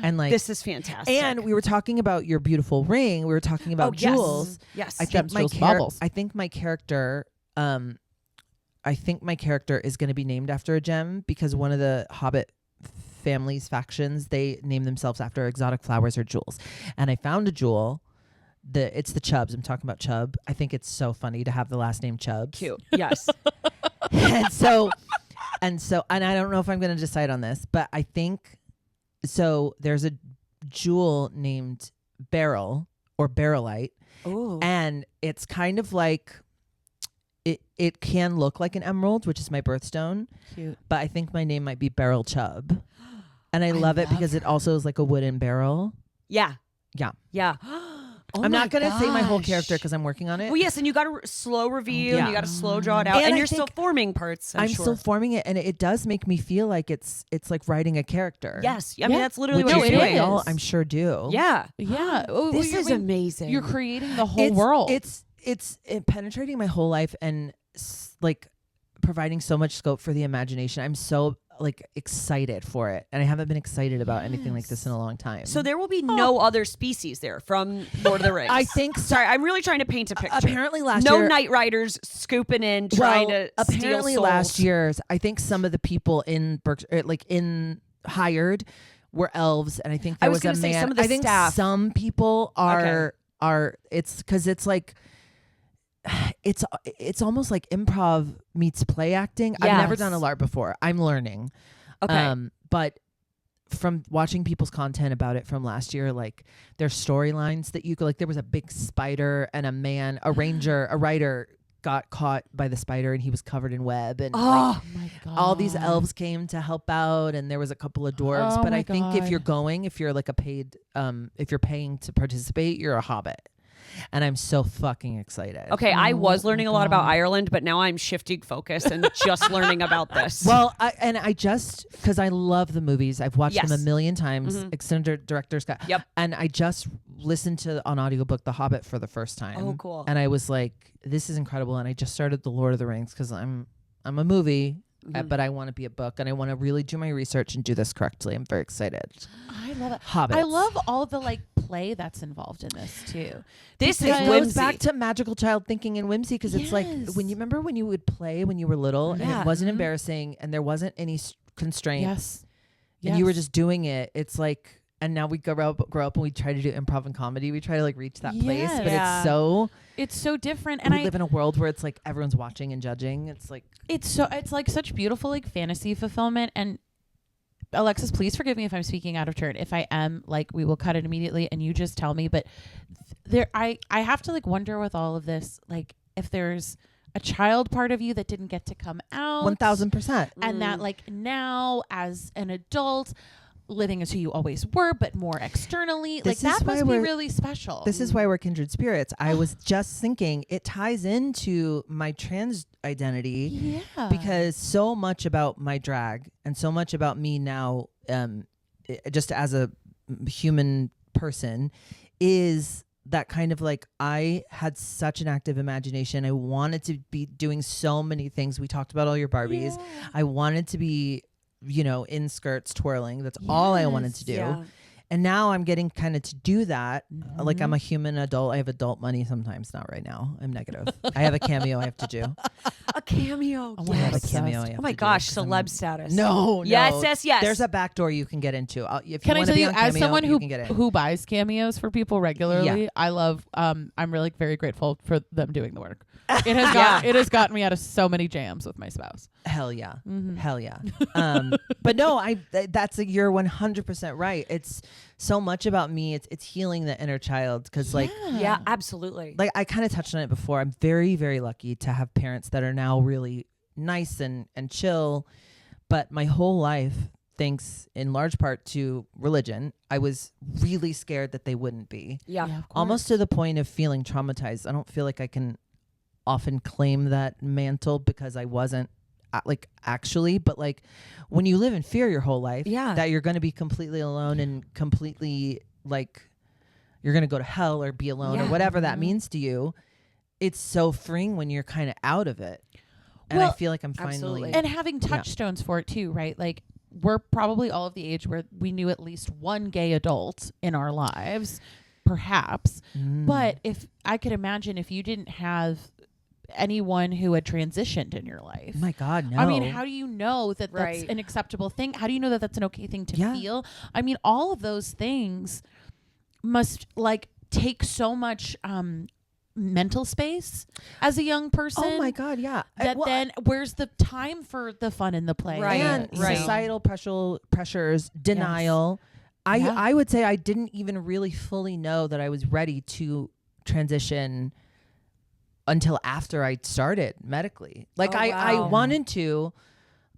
And like, this is fantastic. And we were talking about your beautiful ring. We were talking about jewels. Yes. I think I think my character is going to be named after a gem, because one of the Hobbit family's factions, they name themselves after exotic flowers or jewels. And I found a jewel. It's the Chubbs. I'm talking about Chubb. I think it's so funny to have the last name Chubbs. Cute. Yes. and I don't know if I'm going to decide on this, but I think so. There's a jewel named Beryl or Beryllite. Ooh. And it's kind of like it can look like an emerald, which is my birthstone. Cute. But I think my name might be Beryl Chubb. And I love it because it also is like a wooden barrel. Yeah. Yeah. Yeah. I'm not going to say my whole character because I'm working on it. Well, yes, and you got to slow review, and you got to slow draw it out, And and I you're think still forming parts. I'm sure. still forming it, and it does make me feel like it's like writing a character. Yes, I mean that's literally which what you're doing. all I'm sure do. Yeah, Yeah. this is amazing. You're creating the whole world. It's penetrating my whole life, and like providing so much scope for the imagination. I'm so like excited for it, and I haven't been excited about anything like this in a long time. So there will be no other species there from Lord of the Rings. I think so. Sorry, I'm really trying to paint a picture. Apparently last no year, Knight Riders scooping in trying to apparently steal souls. last year's, I think some of the people in Berkshire, like in hired, were elves, and I think there was a man. Some of the I think staff. some people are it's because it's like. It's almost like improv meets play acting. Yes. I've never done a LARP before. I'm learning. Okay. But from watching people's content about it from last year, like there's storylines that you could, like there was a big spider and a writer got caught by the spider and he was covered in web, and my God. all these elves came to help out, and there was a couple of dwarves. But I think if you're like a paid, if you're paying to participate, you're a hobbit. And I'm so fucking excited. Okay, I was learning a lot about Ireland, but now I'm shifting focus and just learning about this. Well, because I love the movies. I've watched them a million times. Extended director's cut. Yep. And I just listened to on audiobook The Hobbit for the first time. Oh, cool. And I was like, this is incredible. And I just started The Lord of the Rings because I'm a movie, but I want to be a book, and I want to really do my research and do this correctly. I'm very excited. I love it. Hobbits. I love all the like play that's involved in this too. This It is goes whimsy. back to magical child thinking and whimsy, because it's like when you would play when you were little, and it wasn't embarrassing, and there wasn't any constraint, Yes. and you were just doing it. It's like and now we grow up and we try to do improv and comedy. We try to like reach that place, but it's so different. And we live in a world where it's like everyone's watching and judging. It's like it's like such beautiful like fantasy fulfillment. And Alexis, please forgive me if I'm speaking out of turn. If I am, like, we will cut it immediately and you just tell me. But I have to like wonder with all of this, like if there's a child part of you that didn't get to come out 1000%, and that like now as an adult living as who you always were, but more externally, like that must be really special. This is why we're kindred spirits. I was just thinking it ties into my trans identity, because so much about my drag and so much about me now, just as a human person, is that kind of like, I had such an active imagination. I wanted to be doing so many things. We talked about all your Barbies. I wanted to be, you know, in skirts twirling. That's all I wanted to do. Yeah. And now I'm getting kind of to do that. Like I'm a human adult. I have adult money sometimes. Not right now. I'm negative. I have a cameo I have to do. A cameo. I have a cameo. Oh my gosh, celeb status. No. Yes. There's a back door you can get into. If can you I tell you, as cameo, someone who buys cameos for people regularly, I love. I'm really very grateful for them doing the work. It has gotten me out of so many jams with my spouse. Hell yeah. Hell yeah. But no, you're 100% right. It's so much about me. It's healing the inner child, because like absolutely. Like I kind of touched on it before. I'm very, very lucky to have parents that are now really nice and chill. But my whole life, thanks in large part to religion, I was really scared that they wouldn't be. Yeah, almost to the point of feeling traumatized. I don't feel like I can often claim that mantle because I wasn't like actually, but like when you live in fear your whole life, that you're going to be completely alone and completely like you're going to go to hell or be alone or whatever that means to you, it's so freeing when you're kind of out of it. And I feel like I'm finally and having touchstones for it too, right? Like we're probably all of the age where we knew at least one gay adult in our lives, perhaps. But if I could imagine if you didn't have anyone who had transitioned in your life. My God, no. I mean, how do you know that that's an acceptable thing? How do you know that that's an okay thing to feel? I mean, all of those things must like take so much mental space as a young person. Oh my God, yeah. That then where's the time for the fun and the play? Right. And societal pressures, denial. Yes. I would say I didn't even really fully know that I was ready to transition until after I started medically. Like I wanted to,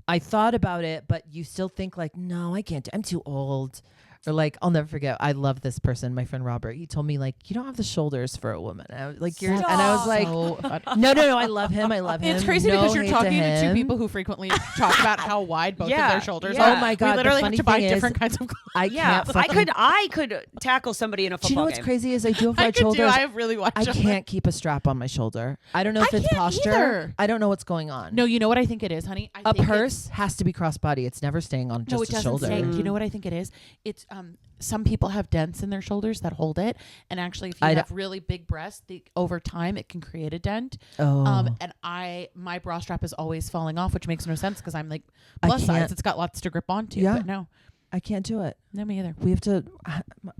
I thought about it, but you still think like, no, I can't. I'm too old. Or like, I'll never forget. I love this person, my friend Robert. He told me like, you don't have the shoulders for a woman. And I was like, and I was like, no. I love him. I love him. It's crazy because you're talking to two people who frequently talk about how wide both of their shoulders are. Oh my God. We literally have to buy different kinds of clothes. I could tackle somebody in a football game. Do you know what's crazy is I do have wide shoulders. I have really wide shoulders. I can't keep a strap on my shoulder. I don't know if it's posture. Either. I don't know what's going on. No, you know what I think it is, honey? A purse has to be crossbody. It's never staying on just a shoulder. Do you know what I think it is? It's some people have dents in their shoulders that hold it, and actually, if you have really big breasts, over time it can create a dent. And my bra strap is always falling off, which makes no sense because I'm like plus size. It's got lots to grip onto. Yeah. But no, I can't do it. No, me either. We have to.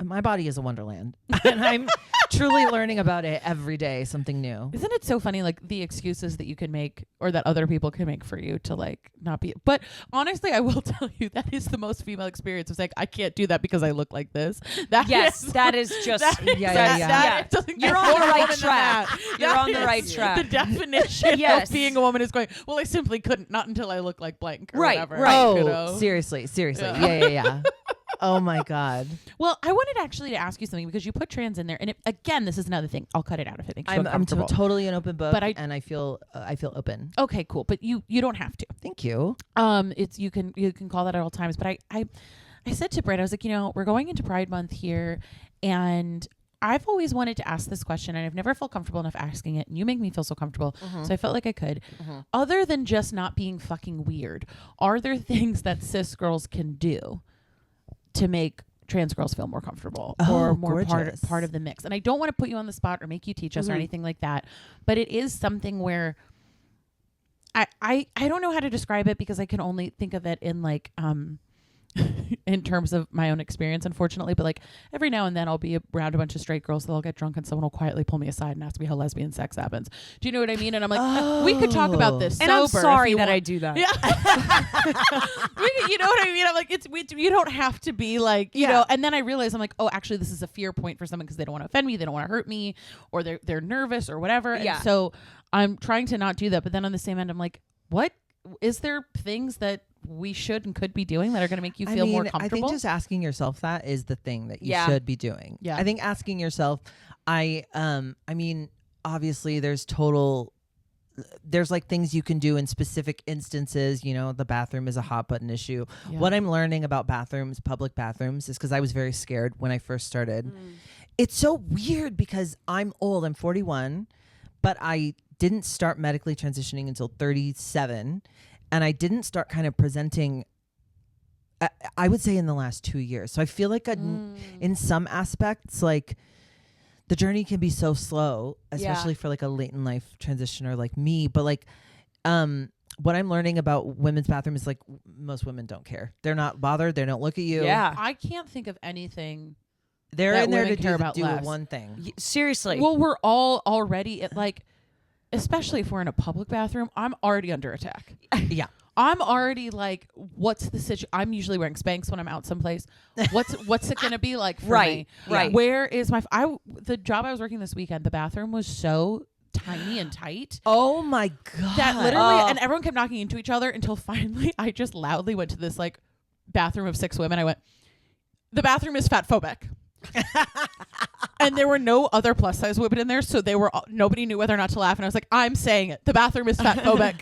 My body is a wonderland, and I'm truly learning about it every day. Something new. Isn't it so funny? Like the excuses that you can make, or that other people can make for you to like not be. But honestly, I will tell you that is the most female experience. It's like I can't do that because I look like this. That is just You're on the right track. You're on the right track. The definition of being a woman is going. Well, I simply couldn't. Not until I look like blank. Or whatever. Oh, you know? seriously. Yeah. Oh my God. Well, I wanted actually to ask you something because you put trans in there, and again, this is another thing. I'll cut it out if it makes you uncomfortable. I'm totally an open book, but I feel open. Okay, cool. But you don't have to. Thank you. It's you can call that at all times. But I said to Brett, I was like, we're going into Pride Month here, and I've always wanted to ask this question, and I've never felt comfortable enough asking it, and you make me feel so comfortable, so I felt like I could. Other than just not being fucking weird, are there things that cis girls can do to make trans girls feel more comfortable or more part of the mix? And I don't want to put you on the spot or make you teach us or anything like that, but it is something where I don't know how to describe it because I can only think of it in like in terms of my own experience, unfortunately, but like every now and then I'll be around a bunch of straight girls, they'll get drunk and someone will quietly pull me aside and ask me how lesbian sex happens. Do you know what I mean? And I'm like, we could talk about this And sober. I'm sorry that want. I do that. Yeah. You know what I mean? I'm like, you don't have to be like, you know, and then I realize I'm like, oh, actually this is a fear point for someone because they don't want to offend me, they don't want to hurt me, or they're nervous or whatever. Yeah. And so I'm trying to not do that. But then on the same end, I'm like, what? Is there things that we should and could be doing that are going to make you feel more comfortable? I think just asking yourself that is the thing that you should be doing. Yeah. I think asking yourself, I mean, obviously there's like things you can do in specific instances. You know, the bathroom is a hot button issue. Yeah. What I'm learning about bathrooms, public bathrooms, is because I was very scared when I first started. It's so weird because I'm old. I'm 41, but I didn't start medically transitioning until 37. And I didn't start kind of presenting, I would say, in the last 2 years. So I feel like in some aspects, like the journey can be so slow, especially for like a late in life transitioner like me. But like what I'm learning about women's bathroom is like most women don't care. They're not bothered. They don't look at you. Yeah. I can't think of anything. They're that in there to women care about do less. one thing. Seriously. Well, we're all already at like, especially if we're in a public bathroom, I'm already under attack. Yeah. I'm already like, what's the situation? I'm usually wearing Spanx when I'm out someplace. What's it going to be like for me? Right. Where is my... the job I was working this weekend, the bathroom was so tiny and tight. Oh my God. That literally... And everyone kept knocking into each other until finally I just loudly went to this like bathroom of 6 women. I went, the bathroom is fatphobic. And there were no other plus size women in there, so nobody knew whether or not to laugh. And I was like, I'm saying it. The bathroom is fatphobic.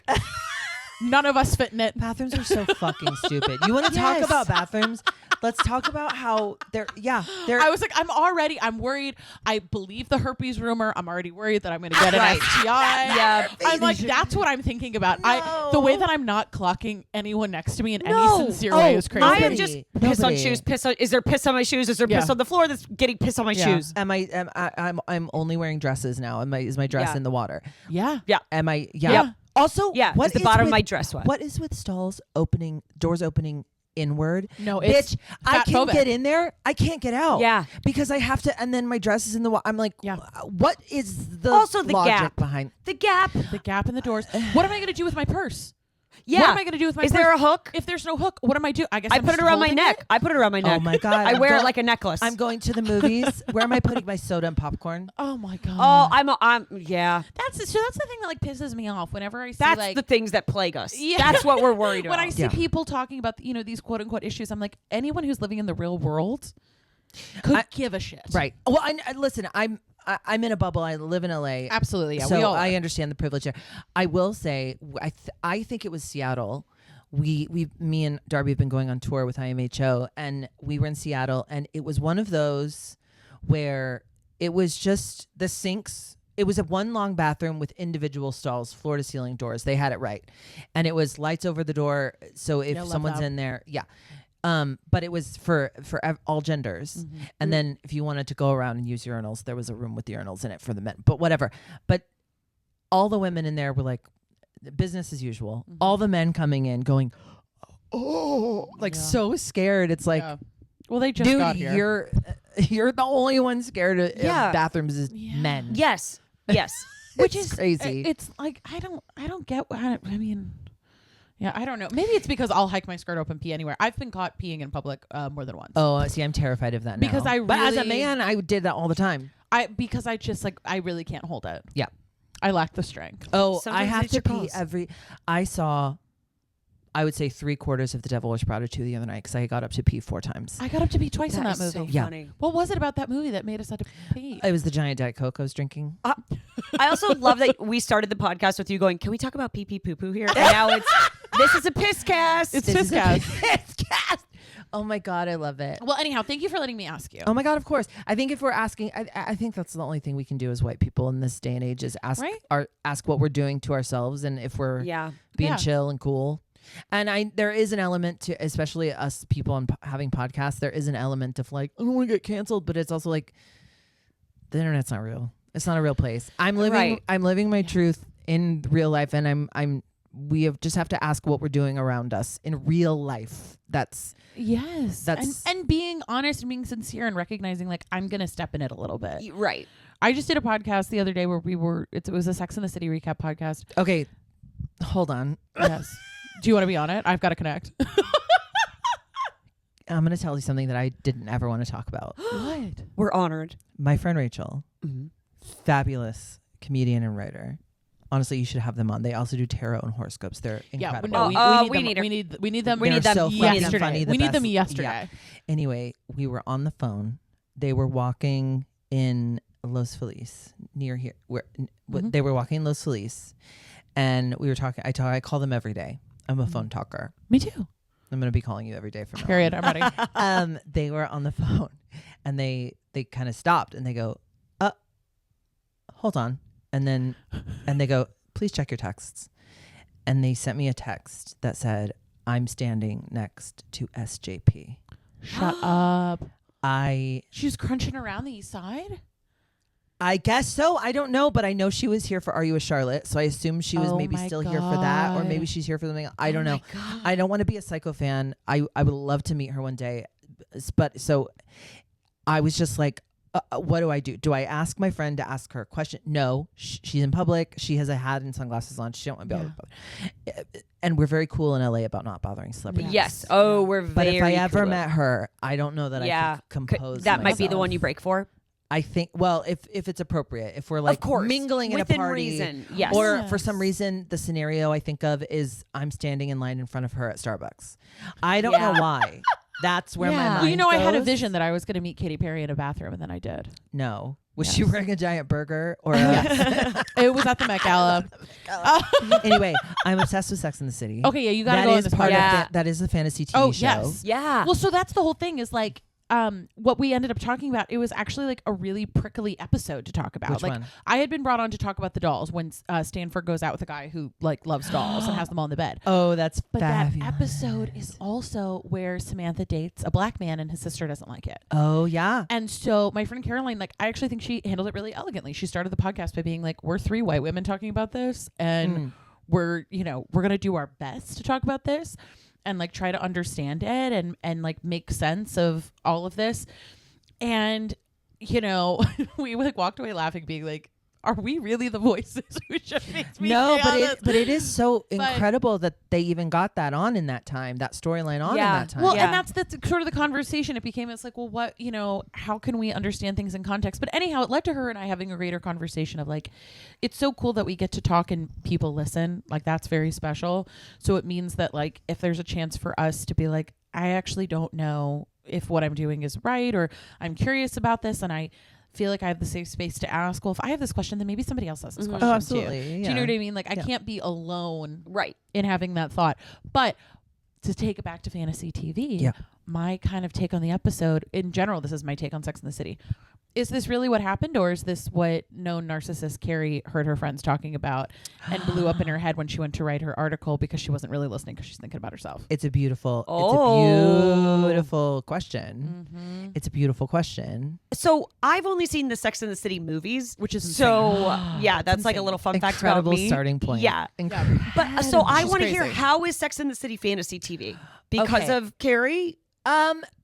None of us fit in it. Bathrooms are so fucking stupid. You want to talk about bathrooms? Let's talk about how they're. I was like, I'm worried. I believe the herpes rumor. I'm already worried that I'm going to get an STI. Yeah. I'm like, that's what I'm thinking about. No. The way that I'm not clocking anyone next to me in any sincere way is crazy. I am just piss on shoes. Is there piss on my shoes? Is there piss on the floor that's getting piss on my shoes? I'm only wearing dresses now. Is my dress in the water? Yeah. Yeah. Am I? Yeah. Yep. Also, what is the bottom of my dress wet? What is with doors opening inward? No, it's bitch. I can fatphobic. get in there. I can't get out. Yeah. Because I have to, and then my dress is in the water. I'm like, what is the Also the logic gap behind the gap? The gap in the doors. What am I going to do with my purse? Yeah. What am I going to do with my Is purse? there a hook? If there's no hook, what am I doing? I guess I I'm put it just around my holding neck. it? I put it around my neck. Oh my God. I wear it like a necklace. I'm going to the movies. Where am I putting my soda and popcorn? Oh my God. Oh, I'm yeah. That's the thing that like pisses me off whenever I see That's like the things that plague us. Yeah. That's what we're worried about. when I see people talking about these quote unquote issues. I'm like, anyone who's living in the real world could give a shit. Right. Well, listen, I'm in a bubble. I live in LA. Absolutely. Yeah. So we all I understand the privilege there. I will say, I think it was Seattle. Me and Darby have been going on tour with IMHO, and we were in Seattle, and it was one of those where it was just the sinks. It was a one long bathroom with individual stalls, floor to ceiling doors. They had it right, and it was lights over the door. So if someone's in there, but it was for all genders. Mm-hmm. And then if you wanted to go around and use urinals, there was a room with urinals in it for the men. But whatever. But all the women in there were like, business as usual. Mm-hmm. All the men coming in going, so scared. It's like, well, they just got here. You're the only one scared of bathrooms is men. Yes. Which is crazy. It's like I don't get. I mean, yeah, I don't know. Maybe it's because I'll hike my skirt open, pee anywhere. I've been caught peeing in public more than once. Oh, see, I'm terrified of that now. Because but as a man, I did that all the time. Because I just I really can't hold it. Yeah. I lack the strength. Oh, Sometimes I have to pee pause. I would say 3/4 of The Devil Wears Prada 2 the other night because I got up to pee 4 times. I got up to pee twice in that movie. So Yeah. funny. What was it about that movie that made us have to pee? It was the giant Diet Coke I was drinking. I also love that we started the podcast with you going, can we talk about pee pee poo poo here? And now this is a piss cast. It's piss cast. Piss cast. Oh my God, I love it. Well, anyhow, thank you for letting me ask you. Oh my God, of course. I think if we're asking, I think that's the only thing we can do as white people in this day and age is ask ask what we're doing to ourselves and if we're being chill and cool. And there is an element to, especially us people on having podcasts, there is an element of like, I don't want to get canceled, but it's also like the internet's not real. It's not a real place. I'm living my truth in real life, and I'm just have to ask what we're doing around us in real life. That's and being honest and being sincere and recognizing like I'm gonna step in it a little bit. Right. I just did a podcast the other day where it was a Sex and the City recap podcast. Okay, hold on. Yes. Do you want to be on it? I've got to connect. I'm going to tell you something that I didn't ever want to talk about. What? We're honored. My friend Rachel, fabulous comedian and writer. Honestly, you should have them on. They also do tarot and horoscopes. They're incredible. We need them. We need them yesterday. We need them yesterday. Anyway, we were on the phone. They were walking in Los Feliz near here. They were walking in Los Feliz, and we were talking. I call them every day. I'm a phone talker. Me too. I'm going to be calling you every day from now. Period. I'm ready. They were on the phone, and they kind of stopped, and they go, hold on. And they go, please check your texts. And they sent me a text that said, I'm standing next to SJP. Shut up. She's crunching around the east side? I guess so. I don't know, but I know she was here for Are You a Charlotte? So I assume she was maybe still here for that, or maybe she's here for something. I don't know. I don't want to be a psycho fan. I would love to meet her one day. But so I was just like, what do I do? Do I ask my friend to ask her a question? No, she's in public. She has a hat and sunglasses on. She don't want to be bothered. And we're very cool in LA about not bothering celebrities. Yes. Oh, we're very But if I ever cool. met her, I don't know that I could compose that might be the myself. one you break for. I think, well, if it's appropriate, if we're like mingling at a within party, reason. Yes. Or for some reason, the scenario I think of is I'm standing in line in front of her at Starbucks. I don't know why. That's where my mind Well, you know, goes. I had a vision that I was going to meet Katy Perry in a bathroom, and then I did. No. Was she wearing a giant burger? Or it was at the Met Gala. Anyway, I'm obsessed with Sex and the City. Okay, yeah, you got to go on this part podcast. of that is a fantasy TV show. Yes. Yeah. Well, so that's the whole thing is like, what we ended up talking about, it was actually like a really prickly episode to talk about. Which like one? I had been brought on to talk about the dolls when Stanford goes out with a guy who like loves dolls and has them all in the bed. Oh, that's But fabulous. that episode is also where Samantha dates a black man and his sister doesn't like it. Oh, yeah. And so my friend Caroline, like, I actually think she handled it really elegantly. She started the podcast by being like, we're 3 white women talking about this, and we're going to do our best to talk about this and like try to understand it and like make sense of all of this. And, you know, we like walked away laughing, being like, are we really the voices who should make me No, say but it is so incredible that they even got that on in that time, that storyline on in that time. Well, and that's sort of the conversation. It became, it's like, well, what, how can we understand things in context? But anyhow, it led to her and I having a greater conversation of like, it's so cool that we get to talk and people listen. Like, that's very special. So it means that like, if there's a chance for us to be like, I actually don't know if what I'm doing is right, or I'm curious about this and I feel like I have the safe space to ask, well, if I have this question, then maybe somebody else has this question absolutely, too. yeah. Do you know what I mean? Like, I can't be alone Right. in having that thought. But to take it back to fantasy TV, my kind of take on the episode, in general, this is my take on Sex and the City. Is this really what happened, or is this what known narcissist Carrie heard her friends talking about and blew up in her head when she went to write her article because she wasn't really listening because she's thinking about herself? It's a beautiful question. Mm-hmm. It's a beautiful question. So I've only seen the Sex and the City movies, Which is insane. so yeah, that's like a little fun fact about Incredible me. starting point. Yeah, Incredible. but so I She's want to hear, crazy. how is Sex and the City fantasy TV because Okay. of Carrie?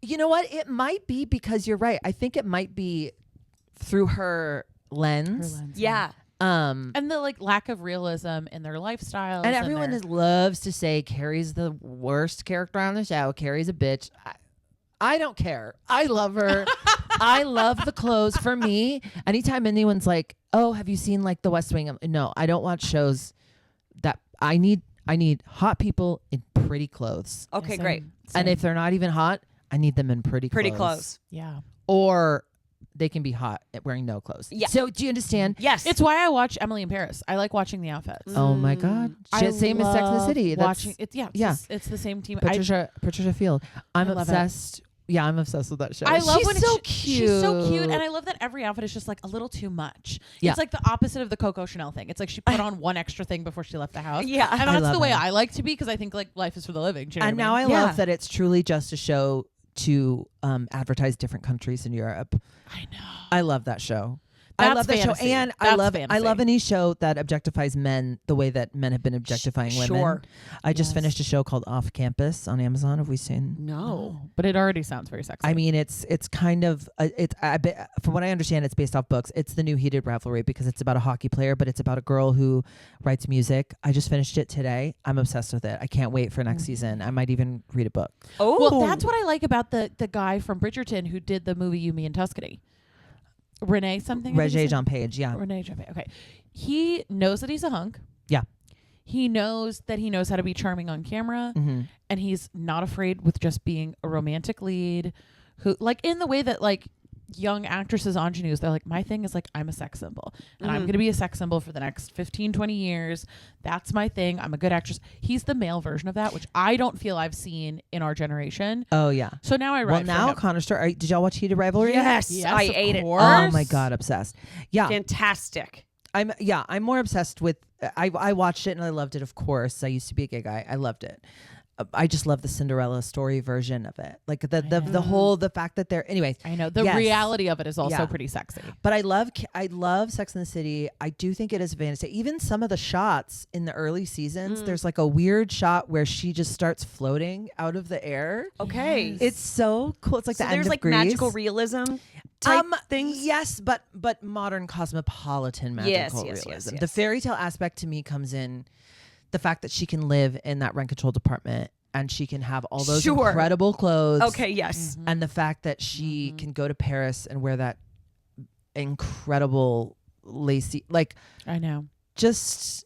You know what? It might be because you're right. I think it might be through her lens. Yeah. And And the like lack of realism in their lifestyles. everyone their, loves to say Carrie's the worst character on the show. Carrie's a bitch. I don't care. I love her. I love the clothes. For me, anytime anyone's like, "Oh, have you seen like The West Wing?" No, I don't watch shows that I need hot people in pretty clothes. Okay, Same. great. And if they're not even hot, I need them in pretty Clothes. Yeah. Or they can be hot at wearing no clothes. Yeah. So do you understand? Yes. It's why I watch Emily in Paris. I like watching the outfits. Oh my God. I Same as Sex and the love City. Watching it, it's the same team. Patricia Field. I'm I love it. obsessed. Yeah, I'm obsessed with that show. I love She's when so cute. cute. She's so cute, and I love that every outfit is just like a little too much. Yeah. It's like the opposite of the Coco Chanel thing. It's like she put on one extra thing before she left the house. Yeah. and I that's love the way it. I like to be because I think like life is for the living. Do you know And what now I mean? love that it's truly just a show to advertise different countries in Europe. I know. I love that show. I love that show, fantasy. and That's I love fantasy. any show that objectifies men the way that men have been objectifying women. Sure. I just finished a show called Off Campus on Amazon. Have we seen? No. But it already sounds very sexy. I mean, it's kind of from what I understand, it's based off books. It's the new Heated Rivalry because it's about a hockey player, but it's about a girl who writes music. I just finished it today. I'm obsessed with it. I can't wait for next season. I might even read a book. Oh, well, that's what I like about the guy from Bridgerton who did the movie You, Me, and Tuscany. Renee something? Regé Jean Page, yeah. Renee Jean Page. Okay. He knows that he's a hunk. Yeah. He knows that he knows how to be charming on camera. Mm-hmm. And he's not afraid with just being a romantic lead who, like, in the way that, like, young actresses, ingenues, they're like, my thing is, like, I'm a sex symbol. And I'm going to be a sex symbol for the next 15, 20 years. That's my thing. I'm a good actress. He's the male version of that, which I don't feel I've seen in our generation. Oh, yeah. So now I write Well, now, Connor Star, did y'all watch Heated Rivalry? yes, Yes, I of ate course. Oh, my God, obsessed. Yeah. Fantastic. I'm more obsessed with I watched it and I loved it, of course. I used to be a gay guy. I loved it. I just love the Cinderella story version of it. Like the fact that they're anyways. I know the yes. reality of it is also Yeah. pretty sexy. But I love Sex and the City. I do think it is fantasy. Even some of the shots in the early seasons, there's like a weird shot where she just starts floating out of the air. Okay. Yes. It's so cool. It's like So the end there's of like Grease. magical realism type things. Yes, but modern cosmopolitan magical realism. Yes. The fairy tale aspect to me comes in the fact that she can live in that rent control department and she can have all those Sure. incredible clothes. Okay, yes. And the fact that she can go to Paris and wear that incredible lacy, like I know. just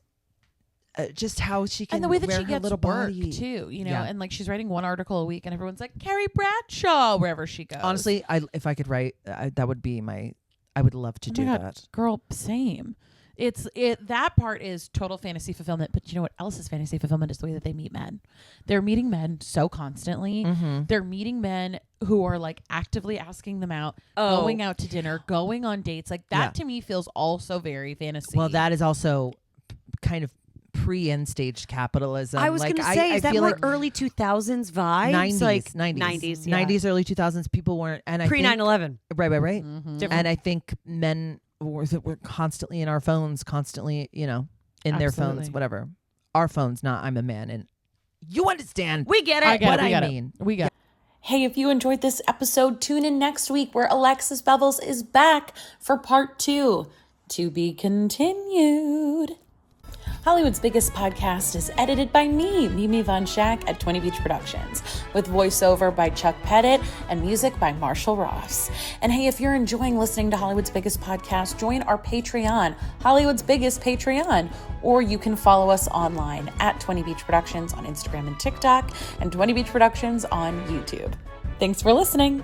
how she can And the way that wear she her gets little work body. too, you know, Yeah. and like she's writing one article a week and everyone's like, Carrie Bradshaw, wherever she goes. Honestly, if I could write, that would be I would love to Oh do my God, that. girl, same. That part is total fantasy fulfillment, but you know what else is fantasy fulfillment is the way that they meet men. They're meeting men so constantly. Mm-hmm. They're meeting men who are like actively asking them out, going out to dinner, going on dates. Like that to me feels also very fantasy. Well, that is also kind of pre-end stage capitalism. I was like, going to say, is that feel more like early 2000s vibes? 90s, like 90s, yeah. 90s, early 2000s. People weren't, and I Pre think, 9/11. right. Different. And I think men were constantly in our phones, constantly, in their phones, Absolutely. whatever. Our phones, not I'm a man, and you understand. We get it. I get what it. We I get mean. it. We get it. Hey, if you enjoyed this episode, tune in next week where Alexis Bevels is back for part 2. To be continued. Hollywood's Biggest Podcast is edited by me, Mimi Von Schack at 20 Beach Productions, with voiceover by Chuck Pettit and music by Marshall Ross. And hey, if you're enjoying listening to Hollywood's Biggest Podcast, join our Patreon, Hollywood's Biggest Patreon, or you can follow us online at 20 Beach Productions on Instagram and TikTok, and 20 Beach Productions on YouTube. Thanks for listening.